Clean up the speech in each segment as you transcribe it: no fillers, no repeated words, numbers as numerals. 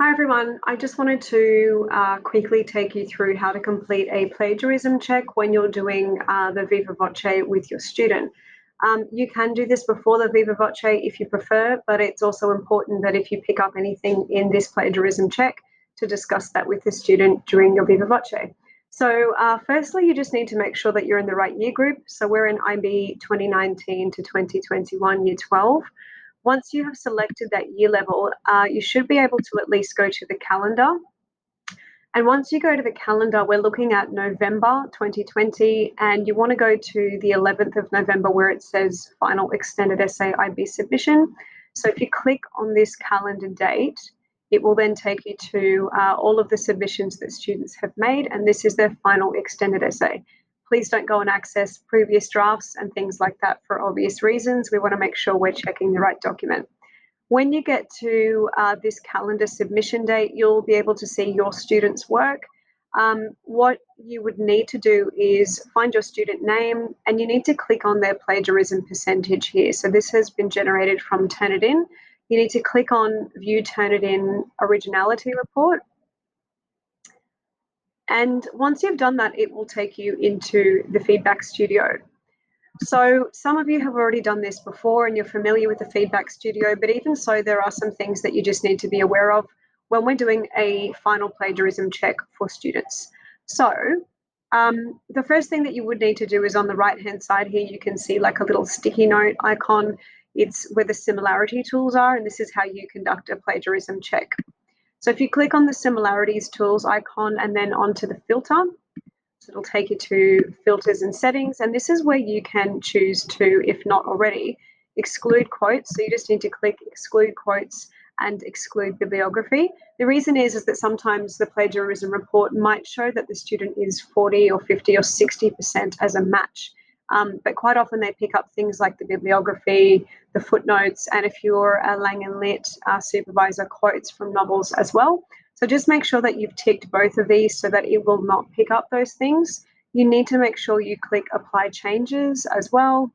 Hi everyone, I just wanted to quickly take you through how to complete a plagiarism check when you're doing the Viva Voce with your student. You can do this before the Viva Voce if you prefer, but it's also important that if you pick up anything in this plagiarism check, to discuss that with the student during your Viva Voce. So firstly, you just need to make sure that you're in the right year group. So we're in IB 2019 to 2021, year 12. Once you have selected that year level, you should be able to at least go to the calendar. And once you go to the calendar, we're looking at November 2020, and you want to go to the 11th of November where it says final extended essay IB submission. So if you click on this calendar date, it will then take you to all of the submissions that students have made, and this is their final extended essay. Please don't go and access previous drafts and things like that for obvious reasons. We want to make sure we're checking the right document. When you get to this calendar submission date, you'll be able to see your student's work. What you would need to do is find your student name, and you need to click on their plagiarism percentage here. So this has been generated from Turnitin. You need to click on View Turnitin Originality Report. And once you've done that, it will take you into the feedback studio. So some of you have already done this before and you're familiar with the feedback studio, but even so, there are some things that you just need to be aware of when we're doing a final plagiarism check for students. So the first thing that you would need to do is on the right-hand side here, you can see like a little sticky note icon. It's where the similarity tools are, and this is how you conduct a plagiarism check. So if you click on the similarities tools icon and then onto the filter, so it'll take you to filters and settings, and this is where you can choose to, if not already, exclude quotes. So you just need to click exclude quotes and exclude bibliography. The reason is that sometimes the plagiarism report might show that the student is 40 or 50 or 60% as a match. But quite often they pick up things like the bibliography, the footnotes, and if you're a Lang and Lit supervisor, quotes from novels as well. So just make sure that you've ticked both of these so that it will not pick up those things. You need to make sure you click apply changes as well.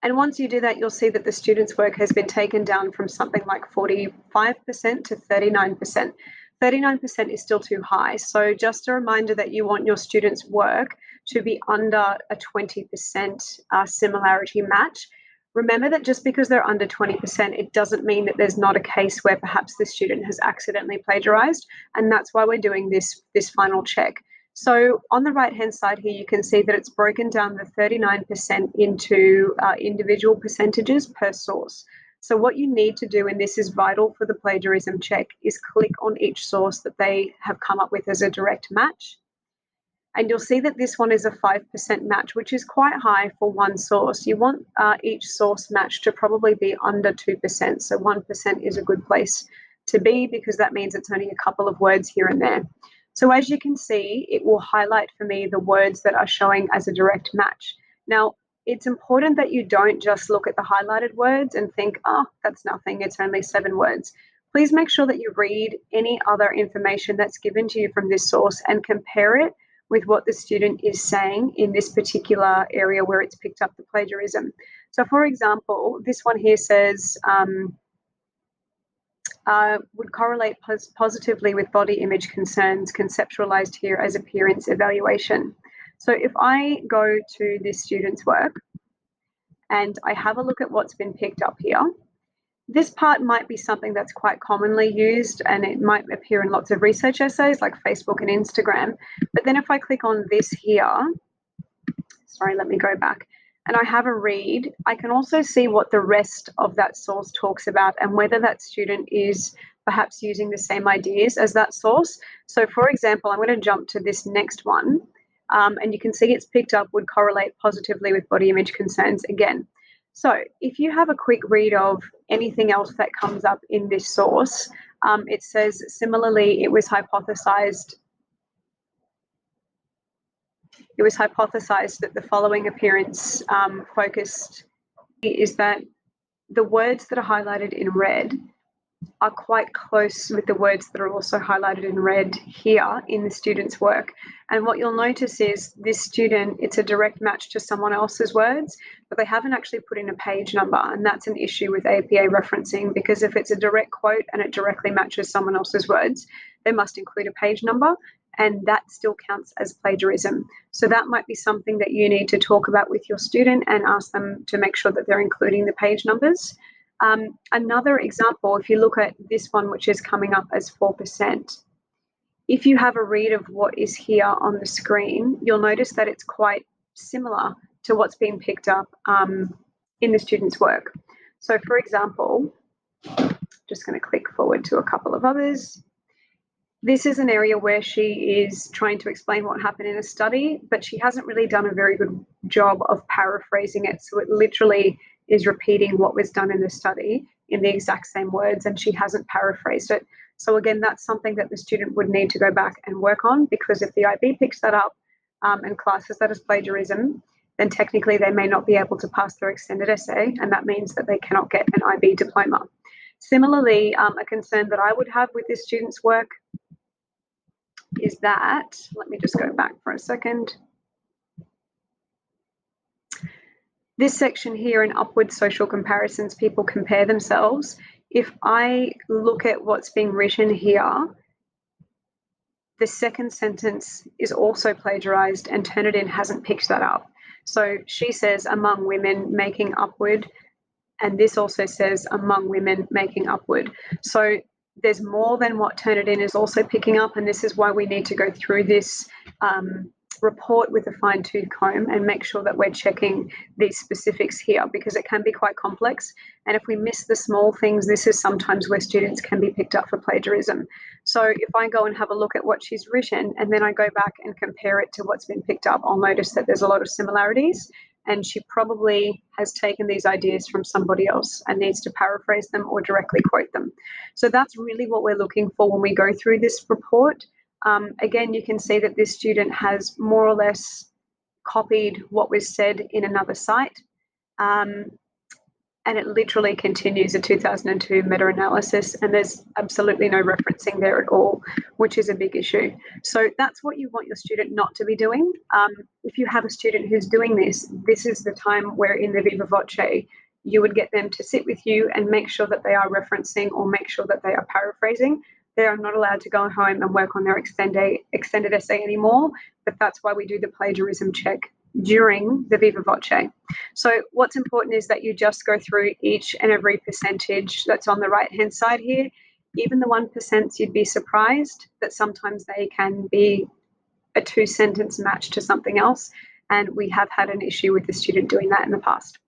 And once you do that, you'll see that the student's work has been taken down from something like 45% to 39%. 39% is still too high. So just a reminder that you want your students' work to be under a 20% similarity match. Remember that just because they're under 20%, it doesn't mean that there's not a case where perhaps the student has accidentally plagiarized. And that's why we're doing this final check. So on the right-hand side here, you can see that it's broken down the 39% into individual percentages per source. So what you need to do, and this is vital for the plagiarism check, is click on each source that they have come up with as a direct match. And you'll see that this one is a 5% match, which is quite high for one source. You want each source match to probably be under 2%. So 1% is a good place to be because that means it's only a couple of words here and there. So as you can see, it will highlight for me the words that are showing as a direct match. Now, it's important that you don't just look at the highlighted words and think, oh, that's nothing, it's only 7 words. Please make sure that you read any other information that's given to you from this source and compare it with what the student is saying in this particular area where it's picked up the plagiarism. So for example, this one here says, would correlate positively with body image concerns conceptualized here as appearance evaluation. So if I go to this student's work and I have a look at what's been picked up here, this part might be something that's quite commonly used and it might appear in lots of research essays like Facebook and Instagram. But then if I click on this here, sorry, let me go back, and I have a read, I can also see what the rest of that source talks about and whether that student is perhaps using the same ideas as that source. So for example, I'm going to jump to this next one, and you can see it's picked up would correlate positively with body image concerns again. So if you have a quick read of anything else that comes up in this source, it says similarly it was hypothesized that the following appearance focused is that the words that are highlighted in red are quite close with the words that are also highlighted in red here in the student's work. And what you'll notice is this student, it's a direct match to someone else's words, but they haven't actually put in a page number. And that's an issue with APA referencing, because if it's a direct quote and it directly matches someone else's words, they must include a page number, and that still counts as plagiarism. So that might be something that you need to talk about with your student and ask them to make sure that they're including the page numbers. Another example, if you look at this one, which is coming up as 4%, if you have a read of what is here on the screen, you'll notice that it's quite similar to what's been picked up in the student's work. So for example, just going to click forward to a couple of others. This is an area where she is trying to explain what happened in a study, but she hasn't really done a very good job of paraphrasing it. So it literally is repeating what was done in the study in the exact same words, and she hasn't paraphrased it. So again, that's something that the student would need to go back and work on, because if the IB picks that up and classes that as plagiarism, then technically they may not be able to pass their extended essay, and that means that they cannot get an IB diploma. Similarly, a concern that I would have with this student's work is that, let me just go back for a second. This section here in upward social comparisons, people compare themselves. If I look at what's being written here, the second sentence is also plagiarized and Turnitin hasn't picked that up. So she says among women making upward, and this also says among women making upward. So there's more than what Turnitin is also picking up, and this is why we need to go through this report with a fine-tooth comb and make sure that we're checking these specifics here, because it can be quite complex. And if we miss the small things, this is sometimes where students can be picked up for plagiarism. So if I go and have a look at what she's written and then I go back and compare it to what's been picked up, I'll notice that there's a lot of similarities, and she probably has taken these ideas from somebody else and needs to paraphrase them or directly quote them. So that's really what we're looking for when we go through this report. Again, you can see that this student has more or less copied what was said in another site, and it literally continues a 2002 meta-analysis, and there's absolutely no referencing there at all, which is a big issue. So that's what you want your student not to be doing. If you have a student who's doing this, this is the time where in the Viva Voce, you would get them to sit with you and make sure that they are referencing or make sure that they are paraphrasing. They are not allowed to go home and work on their extended essay anymore, but that's why we do the plagiarism check during the Viva Voce. So what's important is that you just go through each and every percentage that's on the right-hand side here. Even the 1%, you'd be surprised that sometimes they can be a two-sentence match to something else, and we have had an issue with the student doing that in the past.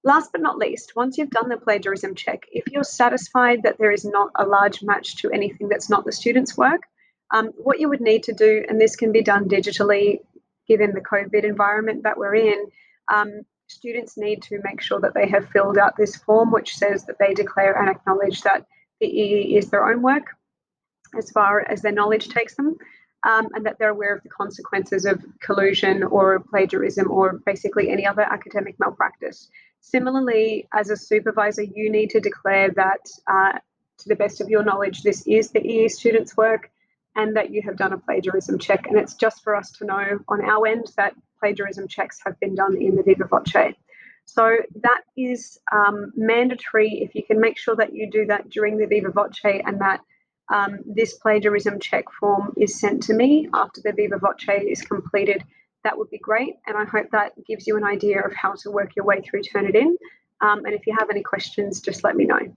Last but not least, once you've done the plagiarism check, if you're satisfied that there is not a large match to anything that's not the student's work, what you would need to do, and this can be done digitally given the COVID environment that we're in, students need to make sure that they have filled out this form which says that they declare and acknowledge that the EE is their own work as far as their knowledge takes them, and that they're aware of the consequences of collusion or plagiarism or basically any other academic malpractice. Similarly, as a supervisor, you need to declare that, to the best of your knowledge, this is the EE student's work and that you have done a plagiarism check. And it's just for us to know on our end that plagiarism checks have been done in the Viva Voce. So that is mandatory. If you can make sure that you do that during the Viva Voce and that this plagiarism check form is sent to me after the Viva Voce is completed, that would be great. And I hope that gives you an idea of how to work your way through Turnitin. And if you have any questions, just let me know.